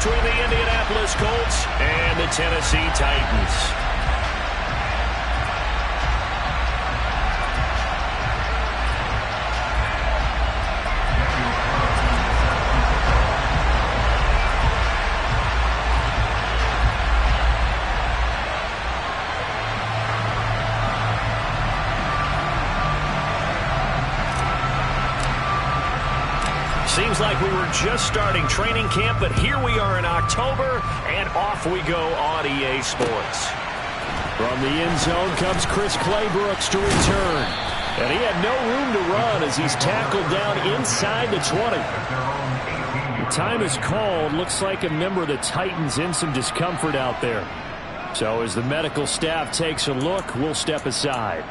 between the Indianapolis Colts and the Tennessee Titans. Seems like we were just starting training camp, but here we are in October, and off we go on EA Sports. From the end zone comes Chris Claybrooks to return. And he had no room to run as he's tackled down inside the 20. The time is called. Looks like a member of the Titans in some discomfort out there. So as the medical staff takes a look, we'll step aside.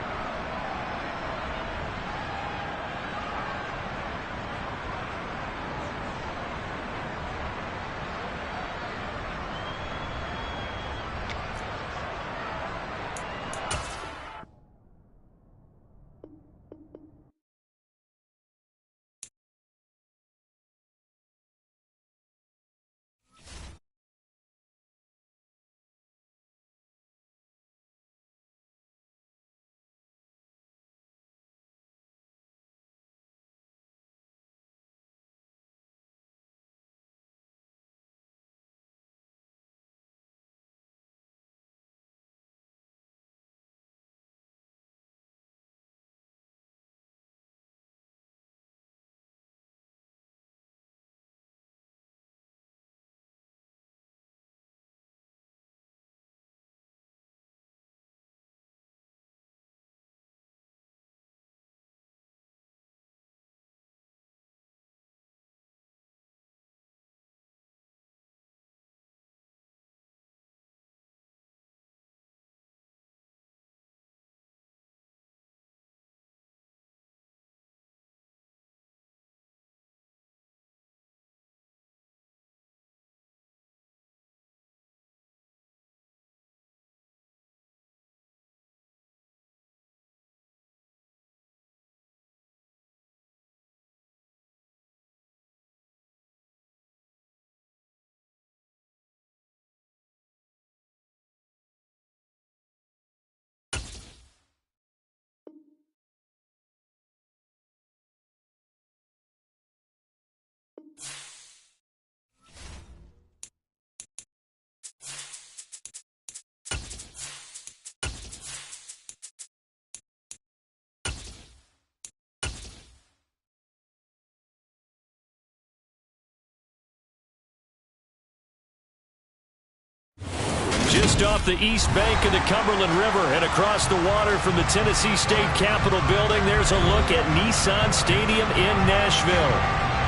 Just off the east bank of the Cumberland River and across the water from the Tennessee State Capitol building, there's a look at Nissan Stadium in Nashville.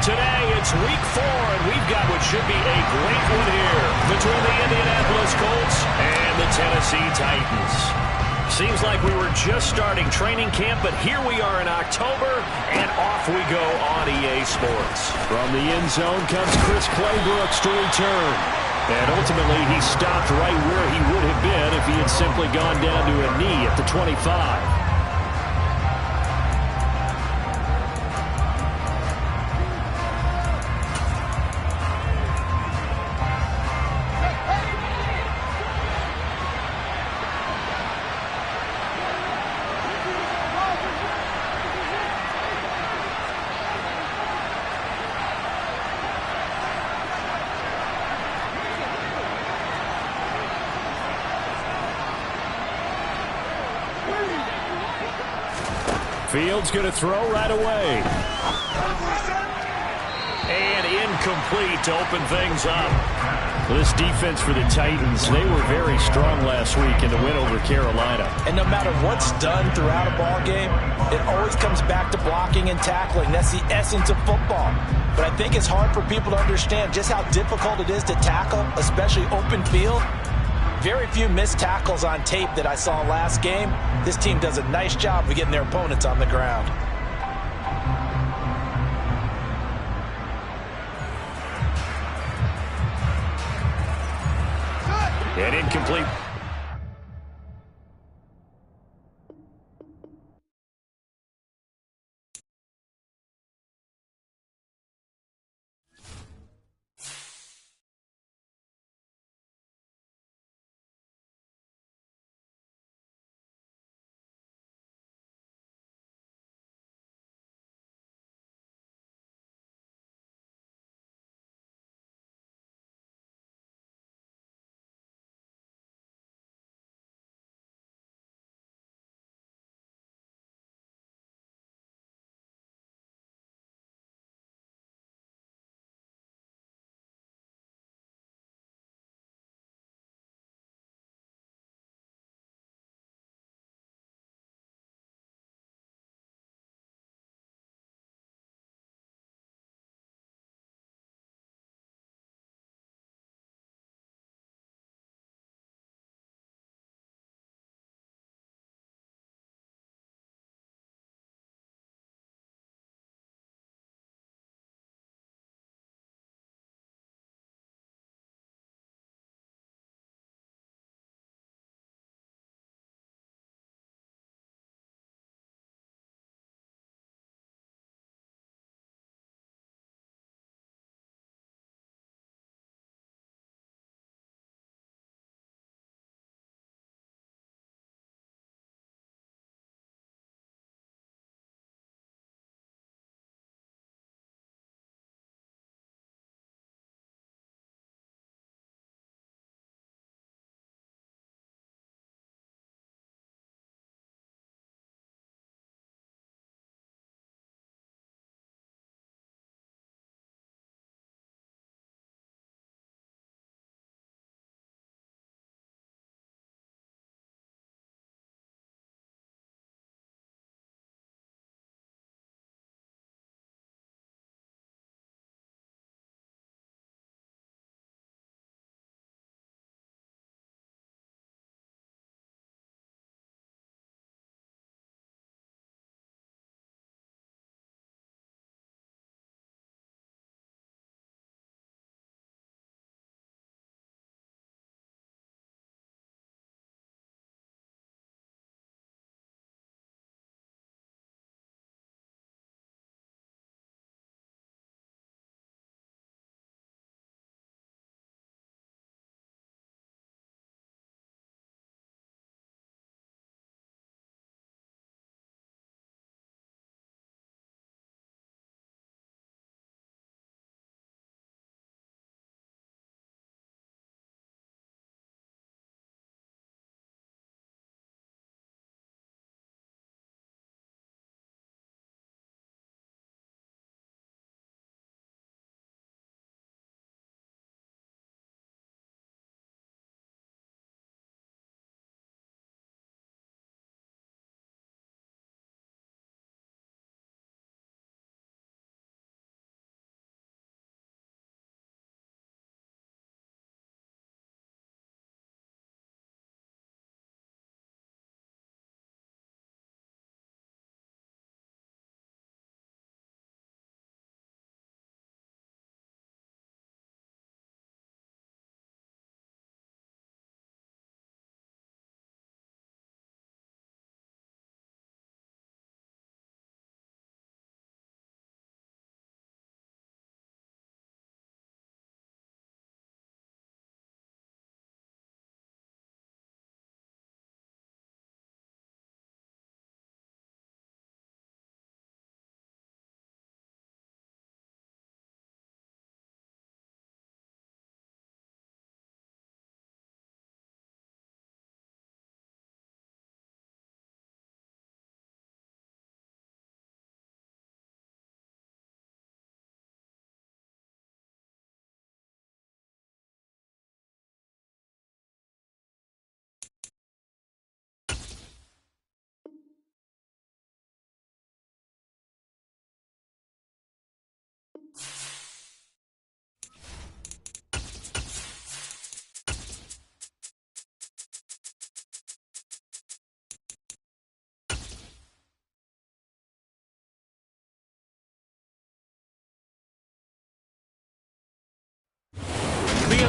Today, it's week 4, and we've got what should be a great one here between the Indianapolis Colts and the Tennessee Titans. Seems like we were just starting training camp, but here we are in October, and off we go on EA Sports. From the end zone comes Chris Claybrooks to return. And ultimately, he stopped right where he would have been if he had simply gone down to a knee at the 25. Fields going to throw right away. And incomplete to open things up. This defense for the Titans, they were very strong last week in the win over Carolina. And no matter what's done throughout a ball game, it always comes back to blocking and tackling. That's the essence of football. But I think it's hard for people to understand just how difficult it is to tackle, especially open field. Very few missed tackles on tape that I saw last game. This team does a nice job of getting their opponents on the ground. And incomplete.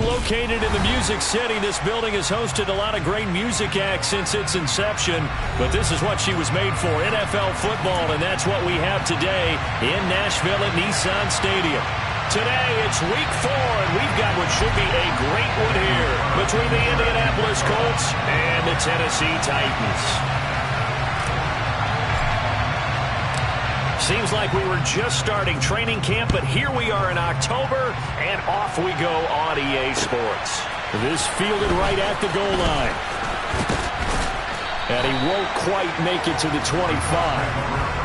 located in the Music City, this building has hosted a lot of great music acts since its inception, but this is what she was made for, NFL football, and that's what we have today in Nashville at Nissan Stadium. Today, it's week 4, and we've got what should be a great one here between the Indianapolis Colts and the Tennessee Titans. Seems like we were just starting training camp, but here we are in October, and off we go on EA Sports. This fielded right at the goal line. And he won't quite make it to the 25.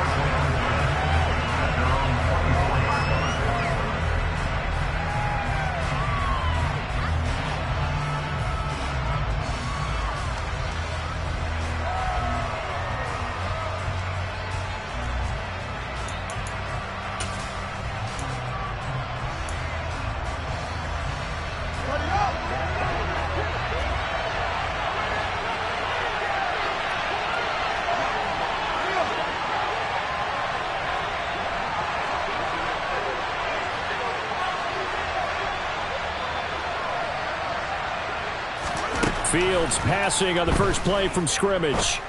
Fields passing on the first play from scrimmage.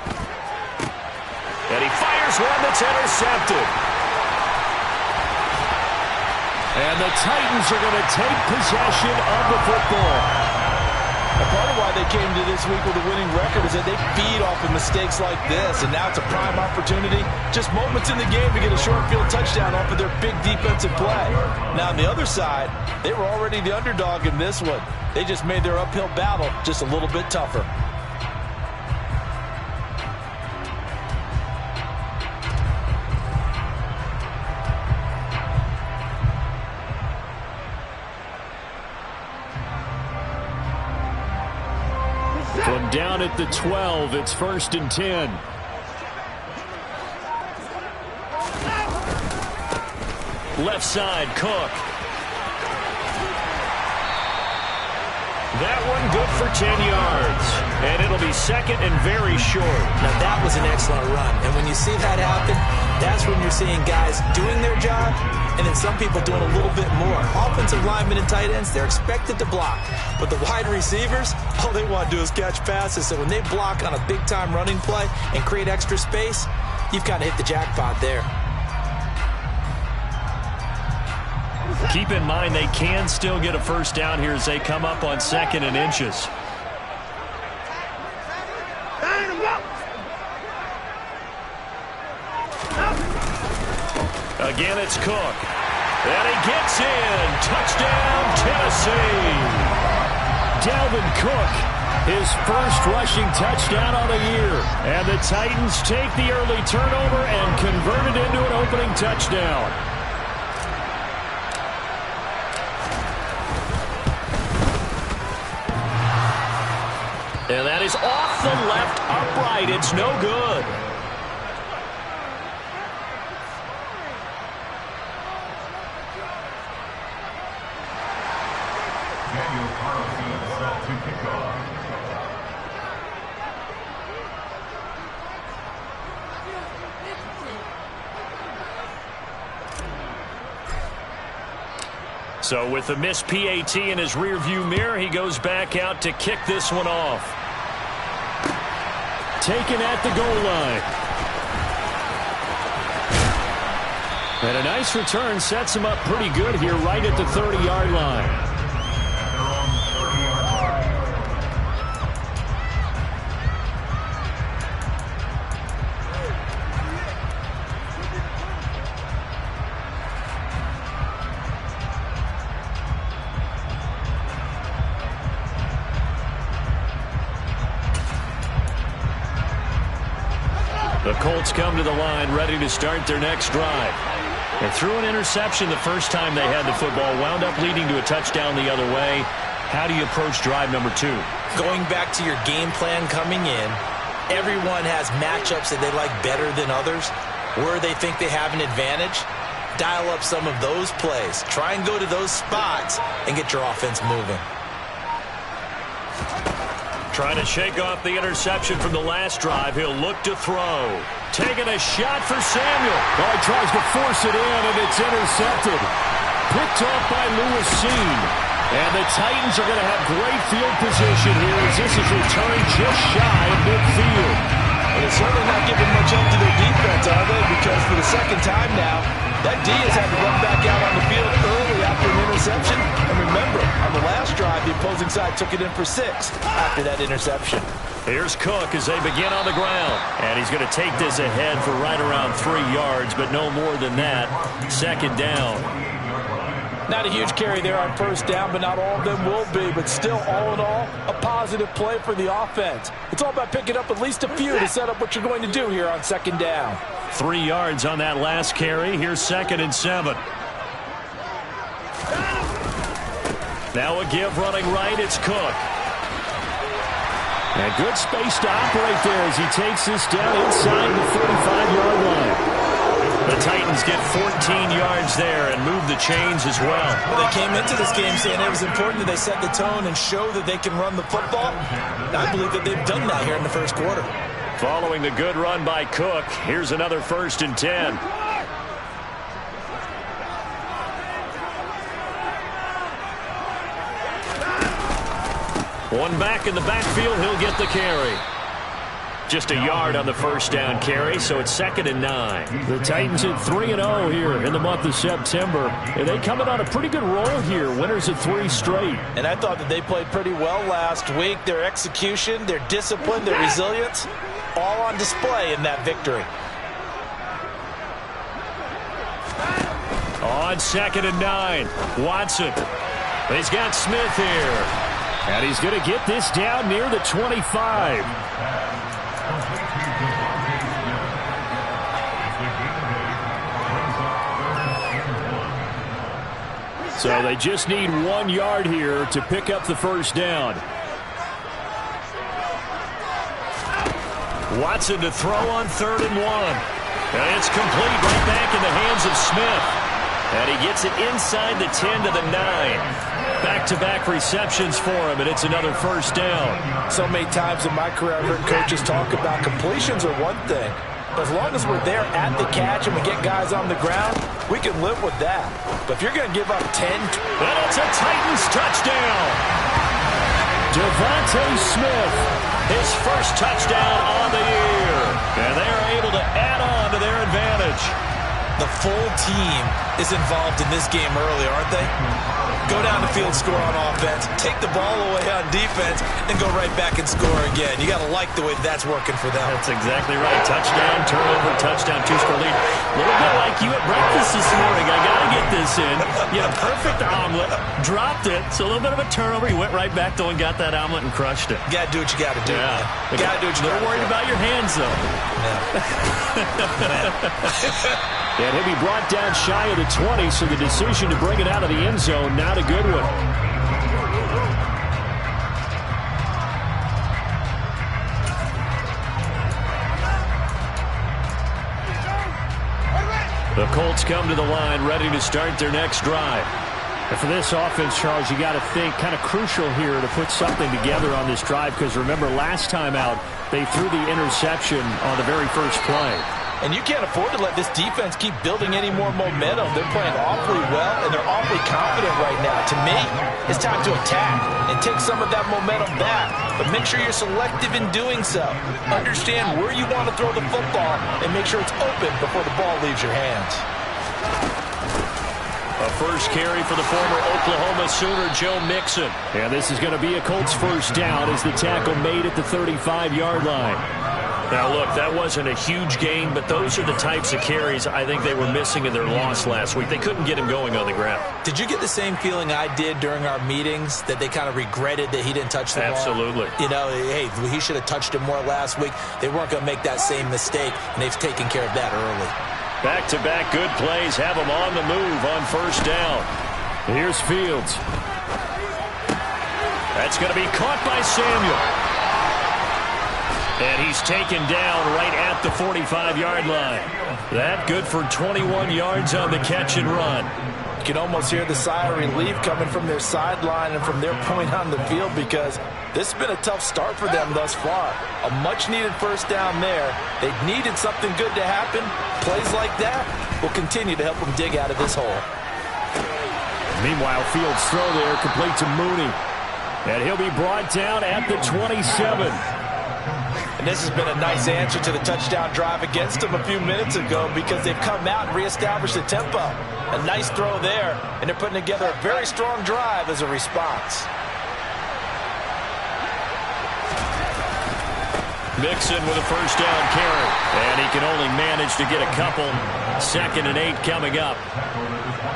And he fires one that's intercepted. And the Titans are going to take possession of the football. A part of why they came to this week with a winning record is that they feed off of mistakes like this, and now it's a prime opportunity, just moments in the game to get a short field touchdown off of their big defensive play. Now on the other side, they were already the underdog in this one. They just made their uphill battle just a little bit tougher. From down at the 12, it's 1st and 10. Left side, Cook. That one good for 10 yards. And it'll be 2nd and very short. Now that was an excellent run. And when you see that happen, that's when you're seeing guys doing their job and then some people doing a little bit more. Offensive linemen and tight ends, they're expected to block. But the wide receivers, all they want to do is catch passes. So when they block on a big-time running play and create extra space, you've kind of hit the jackpot there. Keep in mind they can still get a first down here as they come up on 2nd and inches. Again, it's Cook. And he gets in. Touchdown, Tennessee. Dalvin Cook, his first rushing touchdown of the year. And the Titans take the early turnover and convert it into an opening touchdown. And that is off the left upright. It's no good. So with the missed PAT in his rearview mirror, he goes back out to kick this one off. Taken at the goal line. And a nice return sets him up pretty good here right at the 30-yard line. The Colts come to the line ready to start their next drive. And threw an interception the first time they had the football, wound up leading to a touchdown the other way. How do you approach drive number 2? Going back to your game plan coming in, everyone has matchups that they like better than others, where they think they have an advantage. Dial up some of those plays. Try and go to those spots and get your offense moving. Trying to shake off the interception from the last drive. He'll look to throw. Taking a shot for Samuel. Oh, he tries to force it in, and it's intercepted. Picked off by Lewis Cine. And the Titans are going to have great field position here as this is returned just shy of midfield. And they're certainly not giving much up to their defense, are they? Because for the second time now, that D has had to run back out on the field early after an interception. And remember, on the last drive, the opposing side took it in for 6 after that interception. Here's Cook as they begin on the ground. And he's going to take this ahead for right around 3 yards, but no more than that. Second down. Not a huge carry there on first down, but not all of them will be. But still, all in all, a positive play for the offense. It's all about picking up at least a few to set up what you're going to do here on second down. 3 yards on that last carry. Here's 2nd and 7. Now a give running right. It's Cook. And good space to operate there as he takes this down inside the 35-yard line. The Titans get 14 yards there and move the chains as well. They came into this game saying it was important that they set the tone and show that they can run the football. I believe that they've done that here in the first quarter. Following the good run by Cook, here's another 1st and 10. One back in the backfield, he'll get the carry. Just a yard on the first down carry, so it's 2nd and 9. The Titans at 3-0 here in the month of September. And they coming on a pretty good roll here, winners of 3 straight. And I thought that they played pretty well last week. Their execution, their discipline, their resilience, all on display in that victory. On 2nd and 9, Watson. He's got Smith here. And he's going to get this down near the 25. So they just need 1 yard here to pick up the first down. Watson to throw on 3rd and 1. And it's complete right back in the hands of Smith. And he gets it inside the 10 to the 9. Back-to-back receptions for him, and it's another first down. So many times in my career I've heard coaches talk about completions are one thing. But as long as we're there at the catch and we get guys on the ground, we can live with that. But if you're going to give up 10... And it's a Titans touchdown. Devontae Smith, his first touchdown on the year. And they are able to add on to their advantage. The full team is involved in this game early, aren't they? Go down the field, score on offense, take the ball away on defense, and go right back and score again. You got to like the way that's working for them. That's exactly right. Touchdown, turnover, touchdown, 2-score lead. A little bit like you at breakfast this morning. I got to get this in. You had a perfect omelet, dropped it. So a little bit of a turnover. You went right back though and got that omelet and crushed it. You got to do what you got to do. Yeah. You got to do what you got to do. They're worried about your hands, though. And he'll be brought down shy of the 20, so the decision to bring it out of the end zone, not a good one. The Colts come to the line, ready to start their next drive. And for this offense, Charles, you got to think kind of crucial here to put something together on this drive, because remember last time out, they threw the interception on the very first play. And you can't afford to let this defense keep building any more momentum. They're playing awfully well, and they're awfully confident right now. To me, it's time to attack and take some of that momentum back. But make sure you're selective in doing so. Understand where you want to throw the football and make sure it's open before the ball leaves your hands. A first carry for the former Oklahoma Sooner, Joe Mixon. And this is going to be a Colts first down as the tackle made at the 35-yard line. Now, look, that wasn't a huge gain, but those are the types of carries I think they were missing in their loss last week. They couldn't get him going on the ground. Did you get the same feeling I did during our meetings, that they kind of regretted that he didn't touch the ball? Absolutely. You know, hey, he should have touched it more last week. They weren't going to make that same mistake, and they've taken care of that early. Back-to-back good plays have him on the move on first down. Here's Fields. That's going to be caught by Samuel. And he's taken down right at the 45-yard line. That good for 21 yards on the catch and run. You can almost hear the sigh of relief coming from their sideline and from their point on the field, because this has been a tough start for them thus far. A much-needed first down there. They needed something good to happen. Plays like that will continue to help them dig out of this hole. Meanwhile, Fields' throw there complete to Mooney. And he'll be brought down at the 27. And this has been a nice answer to the touchdown drive against them a few minutes ago because they've come out and reestablished the tempo. A nice throw there, and they're putting together a very strong drive as a response. Mixon with a first down carry. And he can only manage to get a couple. 2nd and 8 coming up.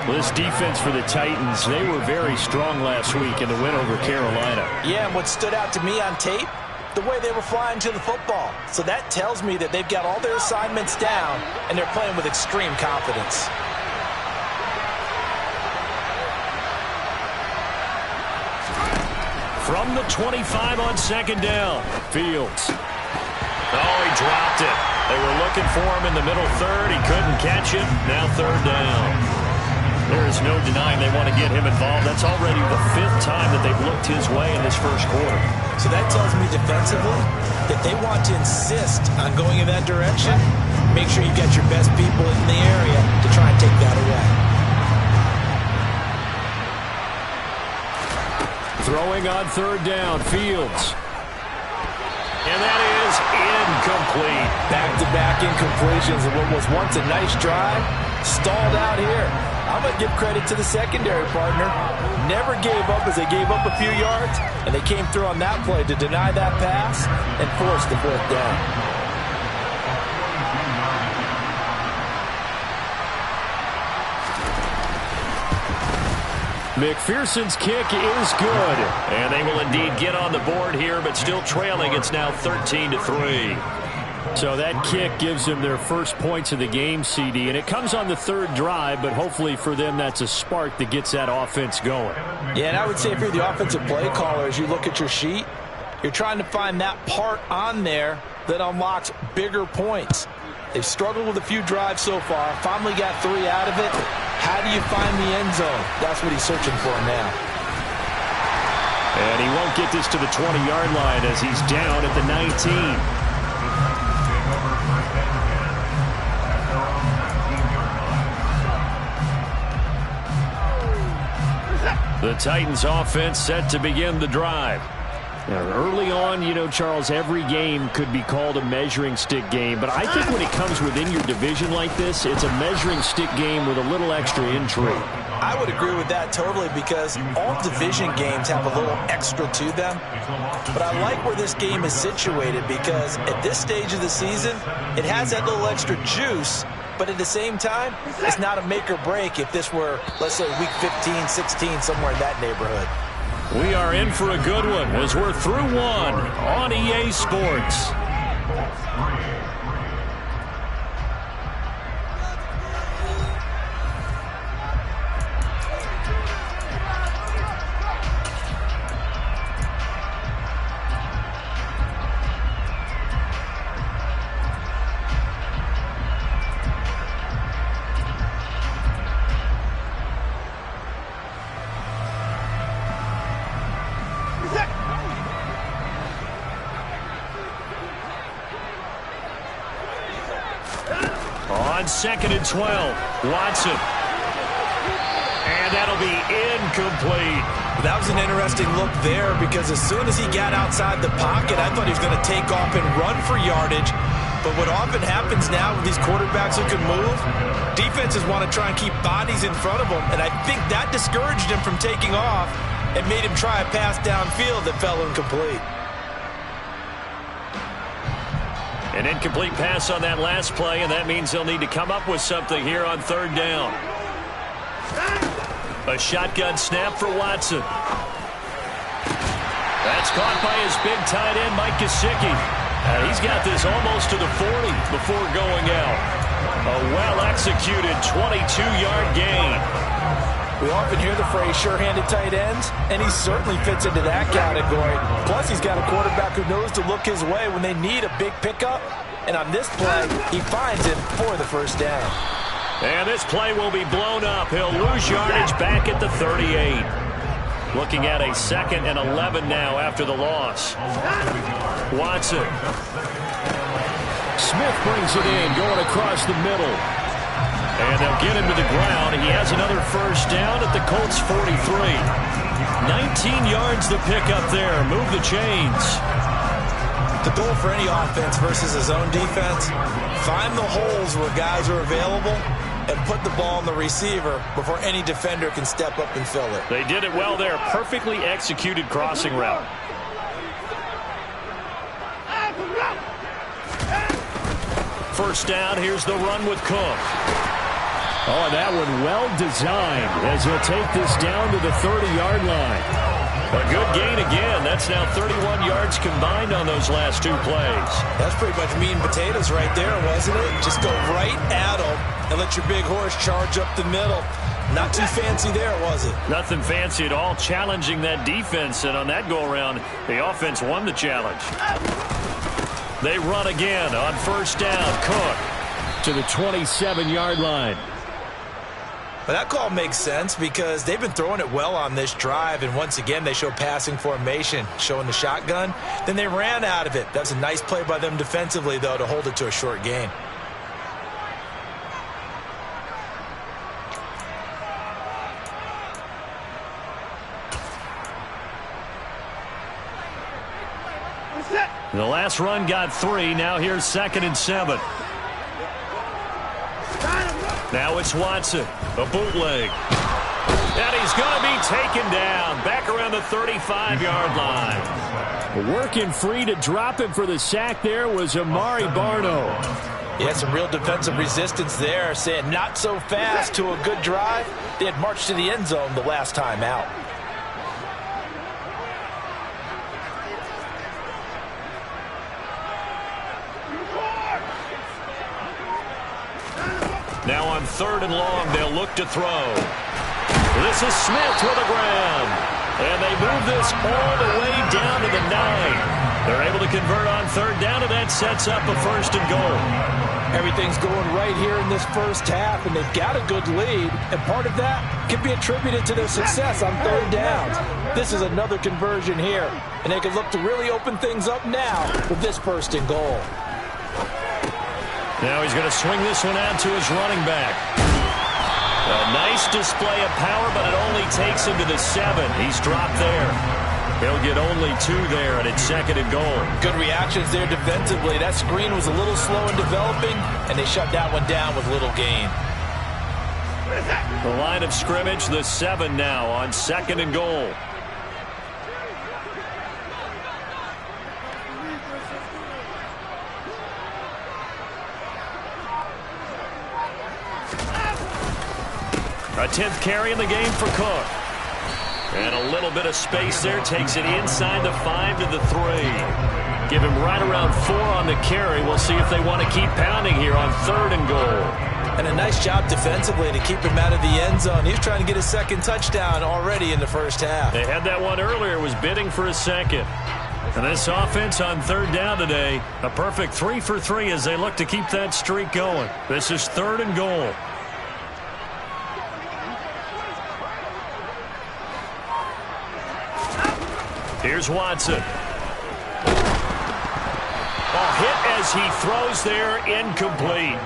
This defense for the Titans, they were very strong last week in the win over Carolina. Yeah, and what stood out to me on tape, the way they were flying to the football. So that tells me that they've got all their assignments down, and they're playing with extreme confidence. From the 25 on 2nd down, Fields. Oh, he dropped it. They were looking for him in the middle third. He couldn't catch it. Now 3rd down. There is no denying they want to get him involved. That's already the 5th time that they've looked his way in this first quarter. So that tells me defensively that they want to insist on going in that direction. Make sure you've got your best people in the area to try and take that away. Throwing on 3rd down, Fields. And that is incomplete. Back-to-back incompletions of what was once a nice drive. Stalled out here. I'm going to give credit to the secondary partner. Never gave up as they gave up a few yards, and they came through on that play to deny that pass and force the 4th down. McPherson's kick is good, and they will indeed get on the board here, but still trailing. It's now 13-3. So that kick gives them their first points of the game, CD, and it comes on the 3rd drive, but hopefully for them that's a spark that gets that offense going. Yeah, and I would say if you're the offensive play caller, as you look at your sheet, you're trying to find that part on there that unlocks bigger points. They've struggled with a few drives so far, finally got 3 out of it. How do you find the end zone? That's what he's searching for now. And he won't get this to the 20-yard line as he's down at the 19. The Titans offense set to begin the drive. Now, early on, you know, Charles, every game could be called a measuring stick game, but I think when it comes within your division like this, it's a measuring stick game with a little extra intrigue. I would agree with that totally because all division games have a little extra to them. But I like where this game is situated because at this stage of the season, it has that little extra juice. But at the same time, it's not a make or break if this were, let's say, week 15, 16, somewhere in that neighborhood. We are in for a good one as we're through one on EA Sports. On 2nd and 12, Watson. And that'll be incomplete. That was an interesting look there because as soon as he got outside the pocket, I thought he was going to take off and run for yardage. But what often happens now with these quarterbacks who can move, defenses want to try and keep bodies in front of them. And I think that discouraged him from taking off and made him try a pass downfield that fell incomplete. An incomplete pass on that last play, and that means they'll need to come up with something here on 3rd down. A shotgun snap for Watson. That's caught by his big tight end, Mike Gesicki. And he's got this almost to the 40 before going out. A well-executed 22-yard gain. We often hear the phrase sure-handed tight ends, and he certainly fits into that category. Plus, he's got a quarterback who knows to look his way when they need a big pickup. And on this play, he finds it for the 1st down. And this play will be blown up. He'll lose yardage back at the 38. Looking at a 2nd and 11 now after the loss. Watson. Smith brings it in, going across the middle. And they'll get him to the ground. He has another first down at the Colts 43. 19 yards to pick up there. Move the chains. The goal for any offense versus his own defense, find the holes where guys are available and put the ball on the receiver before any defender can step up and fill it. They did it well there. Perfectly executed crossing route. First down, here's the run with Cook. Oh, that one well designed as he'll take this down to the 30-yard line. A good gain again. That's now 31 yards combined on those last two plays. That's pretty much meat and potatoes right there, wasn't it? Just go right at them and let your big horse charge up the middle. Not too fancy there, was it? Nothing fancy at all. Challenging that defense, and on that go-around, the offense won the challenge. They run again on first down. Cook to the 27-yard line. But that call makes sense because they've been throwing it well on this drive, and once again they show passing formation, showing the shotgun. Then they ran out of it. That's a nice play by them defensively, though, to hold it to a short gain. The last run got 3. Now here's 2nd and 7. Now it's Watson, a bootleg. And he's going to be taken down back around the 35-yard line. Working free to drop him for the sack there was Amari Barno. Yeah, some real defensive resistance there, saying not so fast to a good drive. They had marched to the end zone the last time out. Now on 3rd and long, they'll look to throw. This is Smith to the ground. And they move this all the way down to the 9. They're able to convert on 3rd down, and that sets up a 1st and goal. Everything's going right here in this first half, and they've got a good lead. And part of that can be attributed to their success on 3rd downs. This is another conversion here, and they can look to really open things up now with this 1st and goal. Now he's going to swing this one out to his running back. A nice display of power, but it only takes him to the 7. He's dropped there. He'll get only 2 there, and it's 2nd and goal. Good reactions there defensively. That screen was a little slow in developing, and they shut that one down with little gain. The line of scrimmage, the 7 now on 2nd and goal. A 10th carry in the game for Cook. And a little bit of space there. Takes it inside the 5 to the 3. Give him right around 4 on the carry. We'll see if they want to keep pounding here on 3rd and goal. And a nice job defensively to keep him out of the end zone. He was trying to get his 2nd touchdown already in the first half. They had that one earlier. Was bidding for a 2nd. And this offense on 3rd down today, a perfect 3 for 3 as they look to keep that streak going. This is 3rd and goal. Here's Watson. Hit as he throws there, incomplete.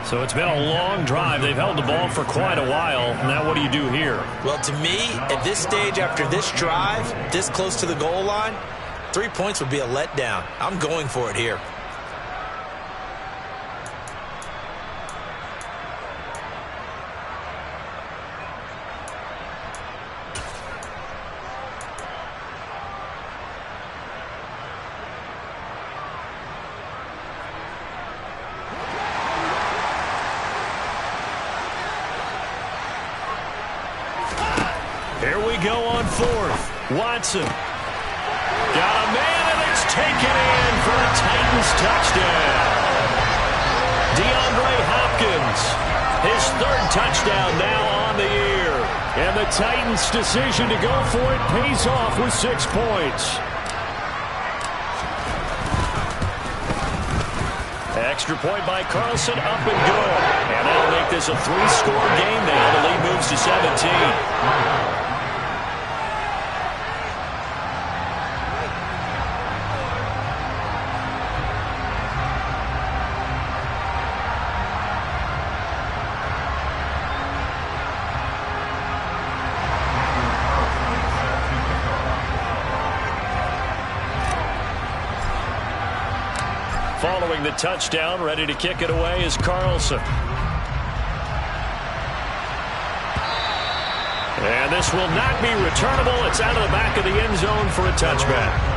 So it's been a long drive. They've held the ball for quite a while. Now what do you do here? Well, to me, at this stage after this drive, this close to the goal line, 3 points would be a letdown. I'm going for it here. Here we go on 4th. Watson. Got a man, and it's taken in for a Titans touchdown. DeAndre Hopkins, his 3rd touchdown now on the year. And the Titans' decision to go for it pays off with 6 points. Extra point by Carlson, up and good. And that'll make this a 3-score game now. The lead moves to 17. Following the touchdown, ready to kick it away is Carlson. And this will not be returnable. It's out of the back of the end zone for a touchback.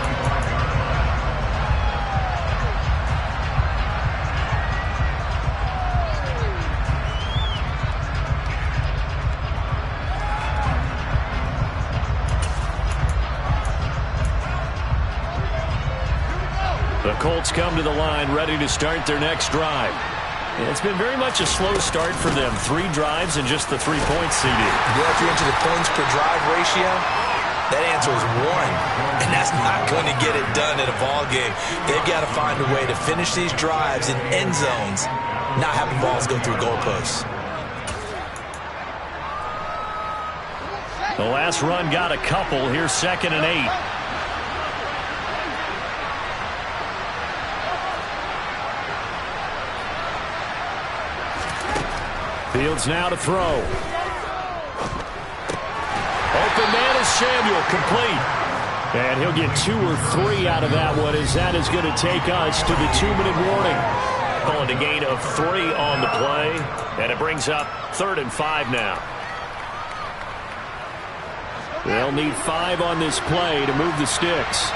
The Colts come to the line ready to start their next drive. It's been very much a slow start for them. 3 drives and just the 3 points, CD. Yeah, if you're into the points per drive ratio, that answer is 1. And that's not going to get it done in a ball game. They've got to find a way to finish these drives in end zones, not having balls go through goalposts. The last run got a couple. Here's 2nd and 8. Fields now to throw. Open man is Samuel, complete. And he'll get 2 or 3 out of that one, as that is going to take us to the 2-minute warning. Calling a gain of 3 on the play, and it brings up 3rd and 5 now. They'll need 5 on this play to move the sticks.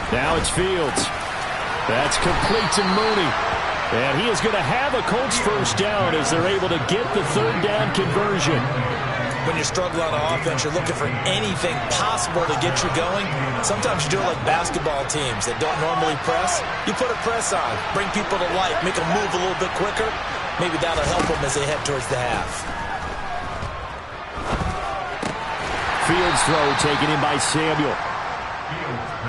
Now it's Fields. That's complete to Mooney. And he is going to have a Colts first down as they're able to get the 3rd down conversion. When you're struggling on offense, you're looking for anything possible to get you going. Sometimes you do it like basketball teams that don't normally press. You put a press on, bring people to life, make them move a little bit quicker. Maybe that'll help them as they head towards the half. Fields throw taken in by Samuel.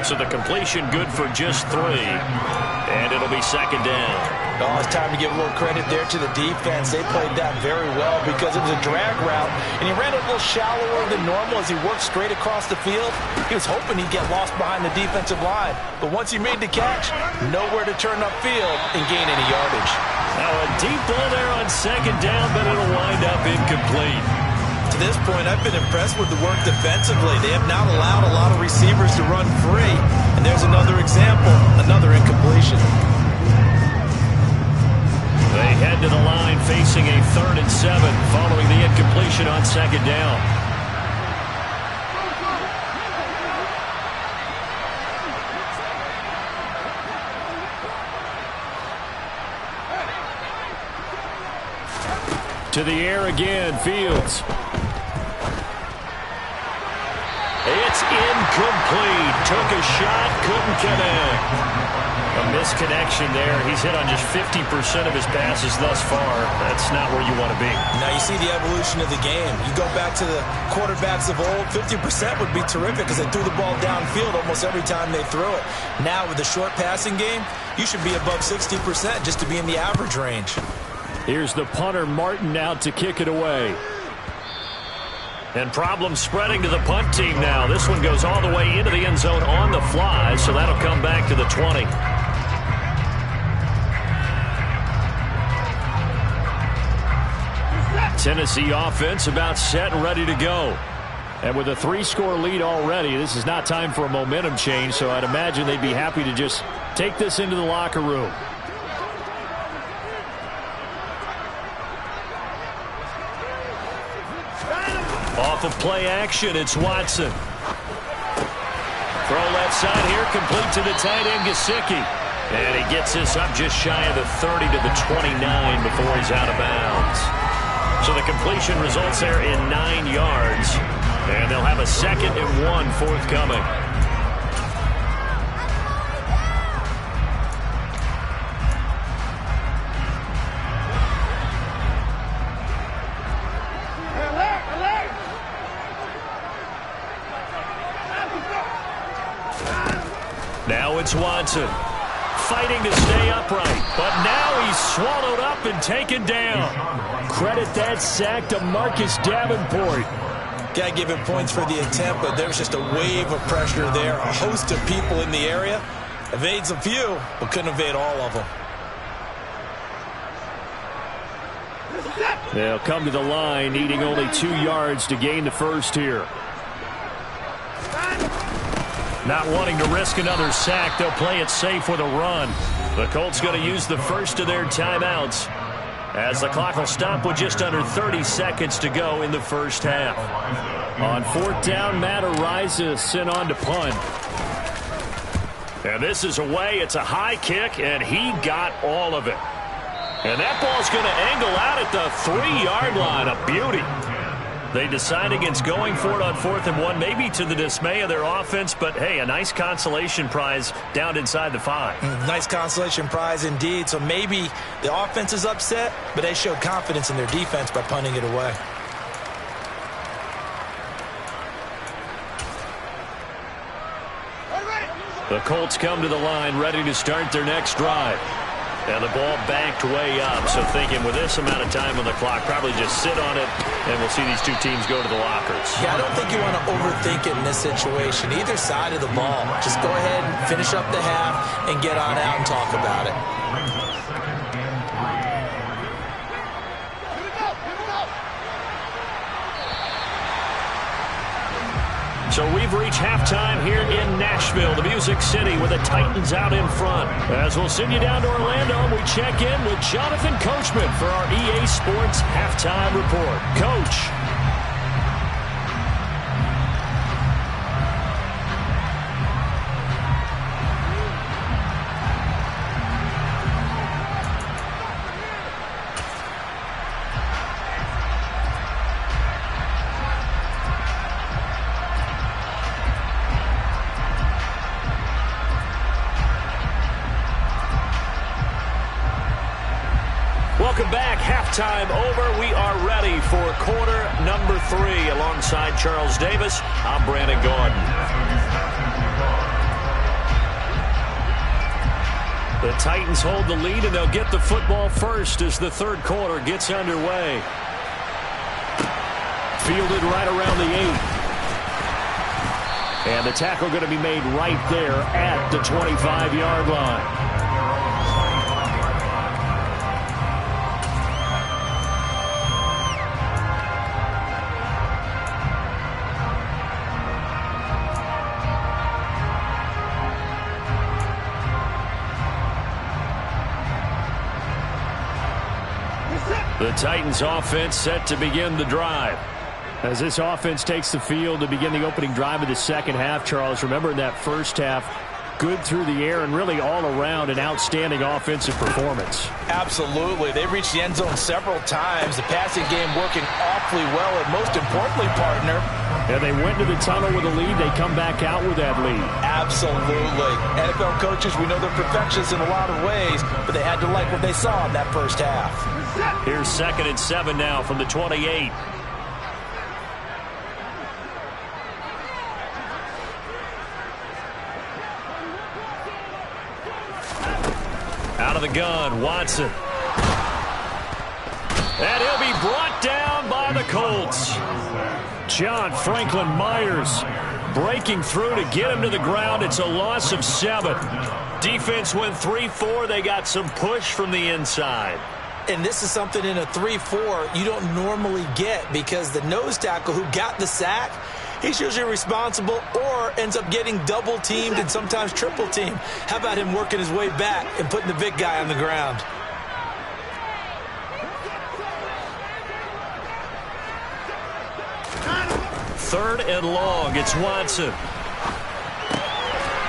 So the completion good for just 3. And it'll be 2nd down. Oh, it's time to give a little credit there to the defense. They played that very well because it was a drag route. And he ran it a little shallower than normal as he worked straight across the field. He was hoping he'd get lost behind the defensive line. But once he made the catch, nowhere to turn upfield and gain any yardage. Now a deep ball there on 2nd down, but it'll wind up incomplete. To this point, I've been impressed with the work defensively. They have not allowed a lot of receivers to run free. And there's another example, another incompletion. They head to the line facing a 3rd and 7 following the incompletion on 2nd down. To the air again, Fields. It's incomplete. Took a shot, couldn't connect. A misconnection there. He's hit on just 50% of his passes thus far. That's not where you want to be. Now you see the evolution of the game. You go back to the quarterbacks of old, 50% would be terrific because they threw the ball downfield almost every time they threw it. Now with the short passing game, you should be above 60% just to be in the average range. Here's the punter, Martin, out to kick it away. And problems spreading to the punt team now. This one goes all the way into the end zone on the fly, so that'll come back to the 20. Tennessee offense about set and ready to go. And with a 3-score lead already, this is not time for a momentum change, so I'd imagine they'd be happy to just take this into the locker room. Off of play action, it's Watson. Throw left side here, complete to the tight end, Gesicki. And he gets this up just shy of the 30 to the 29 before he's out of bounds. So the completion results there in 9 yards. And they'll have a 2nd and 1 forthcoming. Now it's Watson, fighting to stay upright, but now he's swallowed up and taken down. Credit that sack to Marcus Davenport. Got to give him points for the attempt, but there's just a wave of pressure there. A host of people in the area. Evades a few, but couldn't evade all of them. They'll come to the line, needing only 2 yards to gain the first here. Not wanting to risk another sack, they'll play it safe with a run. The Colts going to use the first of their timeouts as the clock will stop with just under 30 seconds to go in the first half. On 4th down, Matt Araiza sent on to punt. And this is away. It's a high kick, and he got all of it. And that ball's going to angle out at the 3-yard line. A beauty. They decide against going for it on 4th and 1, maybe to the dismay of their offense, but hey, a nice consolation prize down inside the 5. Nice consolation prize indeed. So maybe the offense is upset, but they showed confidence in their defense by punting it away. The Colts come to the line ready to start their next drive. And the ball banked way up, so thinking with this amount of time on the clock, probably just sit on it, and we'll see these two teams go to the lockers. Yeah, I don't think you want to overthink it in this situation. Either side of the ball. Just go ahead and finish up the half and get on out and talk about it. So we've reached halftime here in Nashville, the Music City, with the Titans out in front. As we'll send you down to Orlando, we check in with Jonathan Coachman for our EA Sports Halftime Report. Coach. Welcome back. Halftime over. We are ready for quarter number 3. Alongside Charles Davis, I'm Brandon Gordon. The Titans hold the lead, and they'll get the football first as the third quarter gets underway. Fielded right around the 8. And the tackle going to be made right there at the 25-yard line. The Titans offense set to begin the drive. As this offense takes the field to begin the opening drive of the second half, Charles, remember in that first half, good through the air and really all around an outstanding offensive performance. Absolutely. They reached the end zone several times. The passing game working awfully well, and most importantly, partner, yeah, they went to the tunnel with a lead. They come back out with that lead. Absolutely. NFL coaches, we know they're perfectionists in a lot of ways, but they had to like what they saw in that first half. Here's 2nd and 7 now from the 28. Out of the gun, Watson. And he'll be brought down by the Colts. John Franklin Myers breaking through to get him to the ground. It's a loss of 7. Defense went 3-4. They got some push from the inside. And this is something in a 3-4 you don't normally get, because the nose tackle who got the sack, he's usually responsible or ends up getting double-teamed and sometimes triple-teamed. How about him working his way back and putting the big guy on the ground? Third and long. It's Watson.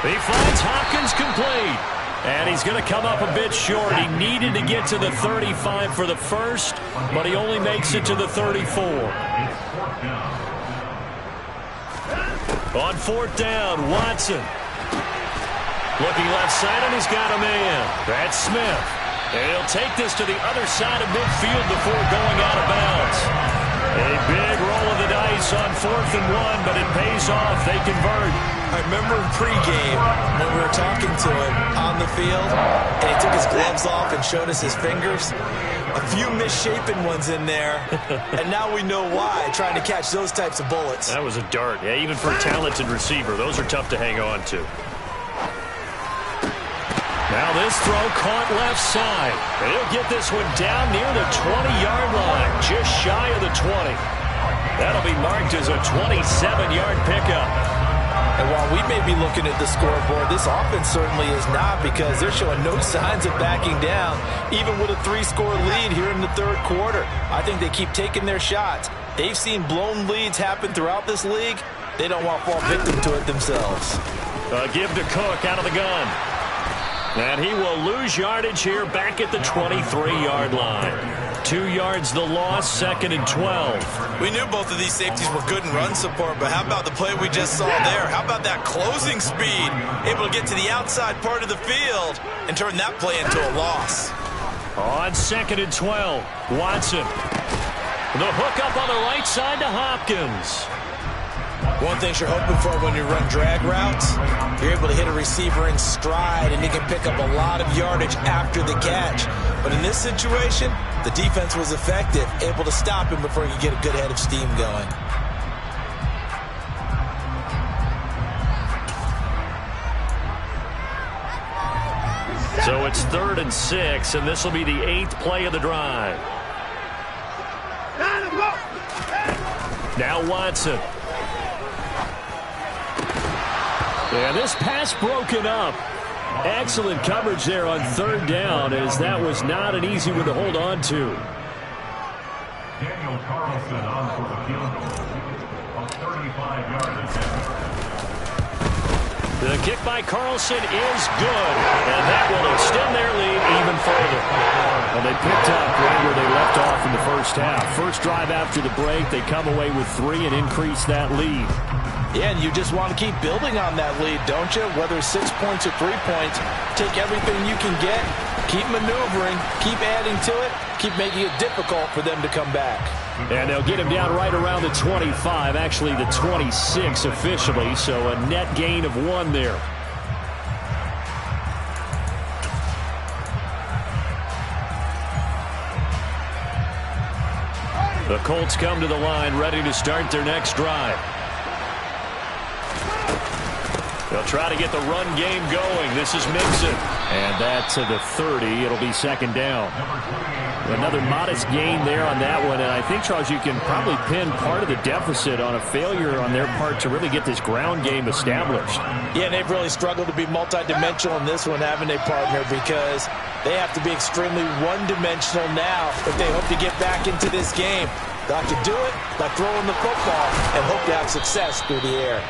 He finds Hopkins complete. And he's going to come up a bit short. He needed to get to the 35 for the first, but he only makes it to the 34. On 4th down, Watson. Looking left side, and he's got a man. That's Smith. And he'll take this to the other side of midfield before going out of bounds. A big roll of the dice on 4th and 1, but it pays off. They convert. I remember in pregame when we were talking to him on the field, and he took his gloves off and showed us his fingers. A few misshapen ones in there, and now we know why, trying to catch those types of bullets. That was a dart. Yeah, even for a talented receiver, those are tough to hang on to. Now this throw caught left side. He'll get this one down near the 20-yard line, just shy of the 20. That'll be marked as a 27-yard pickup. And while we may be looking at the scoreboard, this offense certainly is not, because they're showing no signs of backing down, even with a 3-score lead here in the third quarter. I think they keep taking their shots. They've seen blown leads happen throughout this league. They don't want to fall victim to it themselves. Give to Cook out of the gun. And he will lose yardage here back at the 23-yard line. 2 yards the loss, 2nd and 12. We knew both of these safeties were good in run support, but how about the play we just saw there? How about that closing speed? Able to get to the outside part of the field and turn that play into a loss. On 2nd and 12, Watson. The hook up on the right side to Hopkins. One thing you're hoping for when you run drag routes, you're able to hit a receiver in stride, and he can pick up a lot of yardage after the catch. But in this situation, the defense was effective, able to stop him before he could get a good head of steam going. So it's 3rd and 6, and this will be the 8th play of the drive. Now Watson. Yeah, this pass broken up. Excellent coverage there on 3rd down, as that was not an easy one to hold on to. Daniel Carlson on for the field goal of 35 yards. The kick by Carlson is good, and that will extend their lead even further. Well, they picked up right where they left off in the first half. First drive after the break, they come away with 3 and increase that lead. Yeah, and you just want to keep building on that lead, don't you? Whether it's 6 points or 3 points, take everything you can get, keep maneuvering, keep adding to it, keep making it difficult for them to come back. And they'll get him down right around the 25, actually the 26 officially, so a net gain of 1 there. The Colts come to the line, ready to start their next drive. They'll try to get the run game going. This is Mixon. And that's to the 30. It'll be 2nd down. Another modest gain there on that one. And I think, Charles, you can probably pin part of the deficit on a failure on their part to really get this ground game established. Yeah, and they've really struggled to be multidimensional in this one, haven't they, partner? Because they have to be extremely one-dimensional now if they hope to get back into this game. They'll have to do it by throwing the football and hope to have success through the air.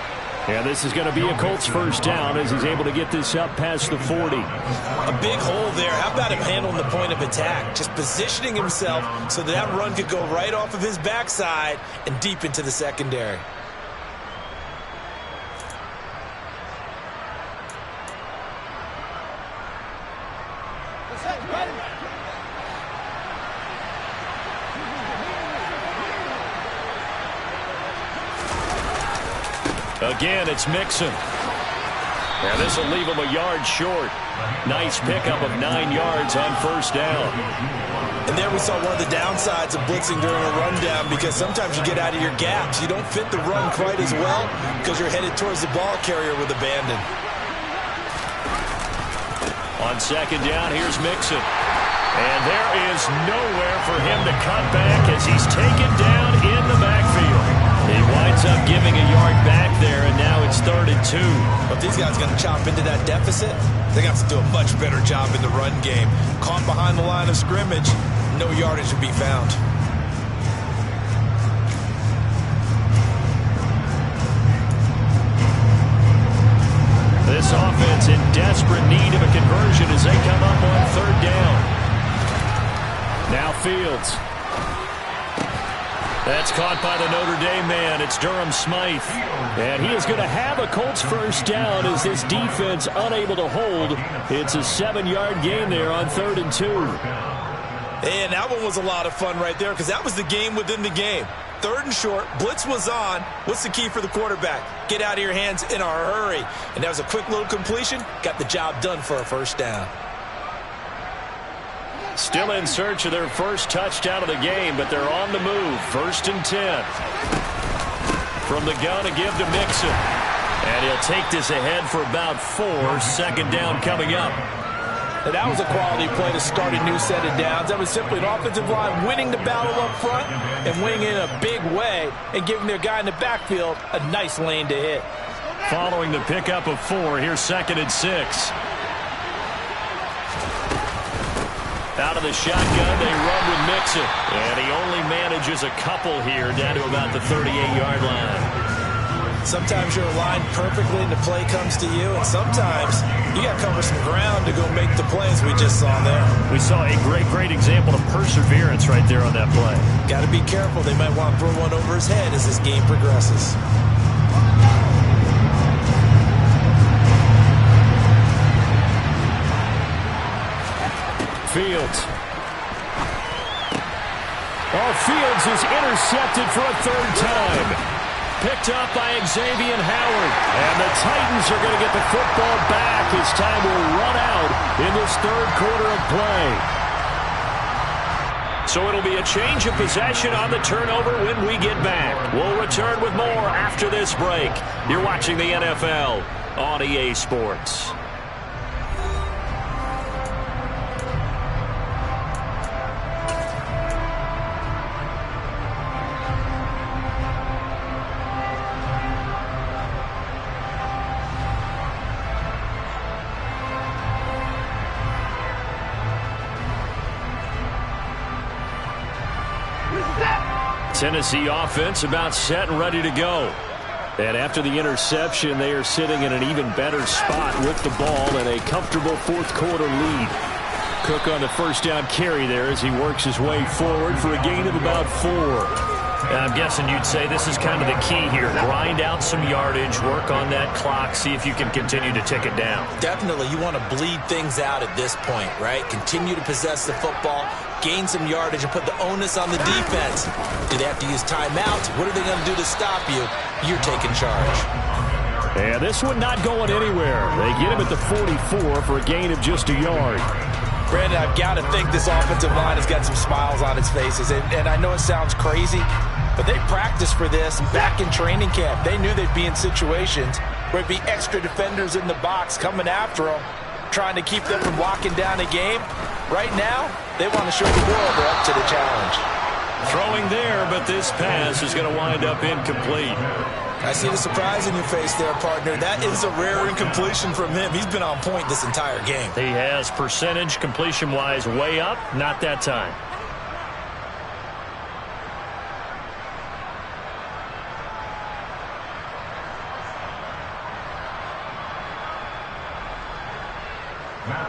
Yeah, this is going to be a Colts first down as he's able to get this up past the 40. A big hole there. How about him handling the point of attack? Just positioning himself so that run could go right off of his backside and deep into the secondary. Again, it's Mixon. And this will leave him a yard short. Nice pickup of 9 yards on first down. And there we saw one of the downsides of blitzing during a rundown, because sometimes you get out of your gaps. You don't fit the run quite as well because you're headed towards the ball carrier with abandon. On second down, here's Mixon. And there is nowhere for him to cut back as he's taken down in the backfield. He winds up giving a yard back there, and now it's 3rd and 2. But these guys are going to chop into that deficit. They got to do a much better job in the run game. Caught behind the line of scrimmage, no yardage to be found. This offense in desperate need of a conversion as they come up on 3rd down. Now Fields. That's caught by the Notre Dame man. It's Durham Smythe. And he is going to have a Colts first down as this defense unable to hold. It's a 7-yard gain there on 3rd and 2. And that one was a lot of fun right there, because that was the game within the game. 3rd and short, blitz was on. What's the key for the quarterback? Get out of your hands in a hurry. And that was a quick little completion. Got the job done for a first down. Still in search of their first touchdown of the game, but they're on the move. 1st and 10. From the gun, a give to Mixon. And he'll take this ahead for about 4. 2nd down coming up. And that was a quality play to start a new set of downs. That was simply an offensive line winning the battle up front and winning in a big way and giving their guy in the backfield a nice lane to hit. Following the pickup of 4, here's 2nd and 6. Out of the shotgun, they run with Mixon. And he only manages a couple here down to about the 38-yard line. Sometimes you're aligned perfectly and the play comes to you, and sometimes you got to cover some ground to go make the plays we just saw there. We saw a great example of perseverance right there on that play. Got to be careful. They might want to throw one over his head as this game progresses. Fields. Fields is intercepted for a 3rd time. Picked up by Xavier Howard. And the Titans are going to get the football back as time will run out in this 3rd quarter of play. So it'll be a change of possession on the turnover when we get back. We'll return with more after this break. You're watching the NFL on EA Sports. Tennessee offense about set and ready to go. And after the interception, they are sitting in an even better spot with the ball and a comfortable 4th quarter lead. Cook on the 1st down carry there as he works his way forward for a gain of about 4. And I'm guessing you'd say this is kind of the key here. Grind out some yardage, work on that clock, see if you can continue to tick it down. Definitely, you want to bleed things out at this point, right? Continue to possess the football, gain some yardage, and put the onus on the defense. Do they have to use timeouts? What are they going to do to stop you? You're taking charge. And this one not going anywhere. They get him at the 44 for a gain of just a yard. Brandon, I've got to think this offensive line has got some smiles on its faces. And I know it sounds crazy, but they practiced for this back in training camp. They knew they'd be in situations where it'd be extra defenders in the box coming after them, trying to keep them from locking down a game. Right now, they want to show the world they're up to the challenge. Throwing there, but this pass is going to wind up incomplete. I see the surprise in your face there, partner. That is a rare incompletion from him. He's been on point this entire game. He has percentage completion-wise way up, not that time.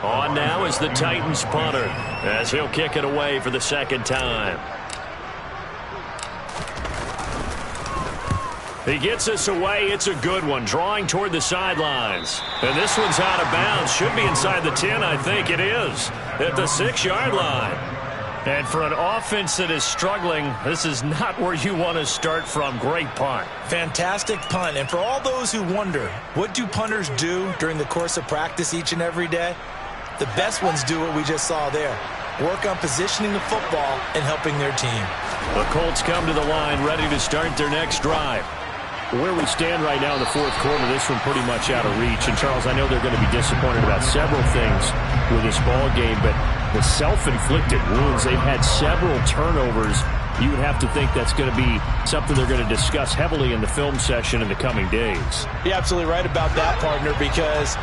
On now is the Titans punter as he'll kick it away for the 2nd time. He gets us away. It's a good one, drawing toward the sidelines. And this one's out of bounds. Should be inside the 10, I think it is, at the 6-yard line. And for an offense that is struggling, this is not where you want to start from. Great punt. Fantastic punt. And for all those who wonder, what do punters do during the course of practice each and every day? The best ones do what we just saw there. Work on positioning the football and helping their team. The Colts come to the line ready to start their next drive. Where we stand right now in the 4th quarter, this one pretty much out of reach. And, Charles, I know they're going to be disappointed about several things with this ball game, but the self-inflicted wounds, they've had several turnovers. You would have to think that's going to be something they're going to discuss heavily in the film session in the coming days. You're absolutely right about that, partner, because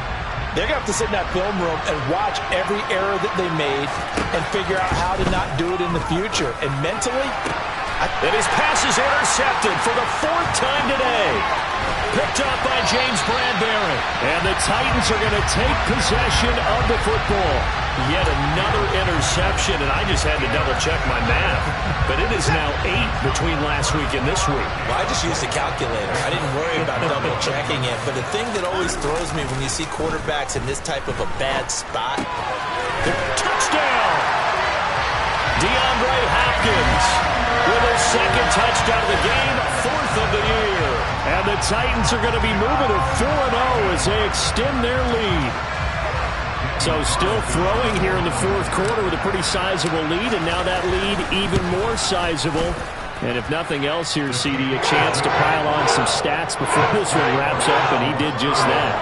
they're going to have to sit in that film room and watch every error that they made and figure out how to not do it in the future. And mentally, and his pass is intercepted for the 4th time today. Picked up by James Bradbury. And the Titans are going to take possession of the football. Yet another interception, and I just had to double-check my math. But it is now 8 between last week and this week. Well, I just used a calculator. I didn't worry about double-checking it. But the thing that always throws me when you see quarterbacks in this type of a bad spot. Touchdown! DeAndre Hopkins with his 2nd touchdown of the game, 4th of the year. And the Titans are going to be moving to 4-0 as they extend their lead. So still throwing here in the 4th quarter with a pretty sizable lead, and now that lead even more sizable. And if nothing else here, CD, a chance to pile on some stats before this one wraps up, and he did just that.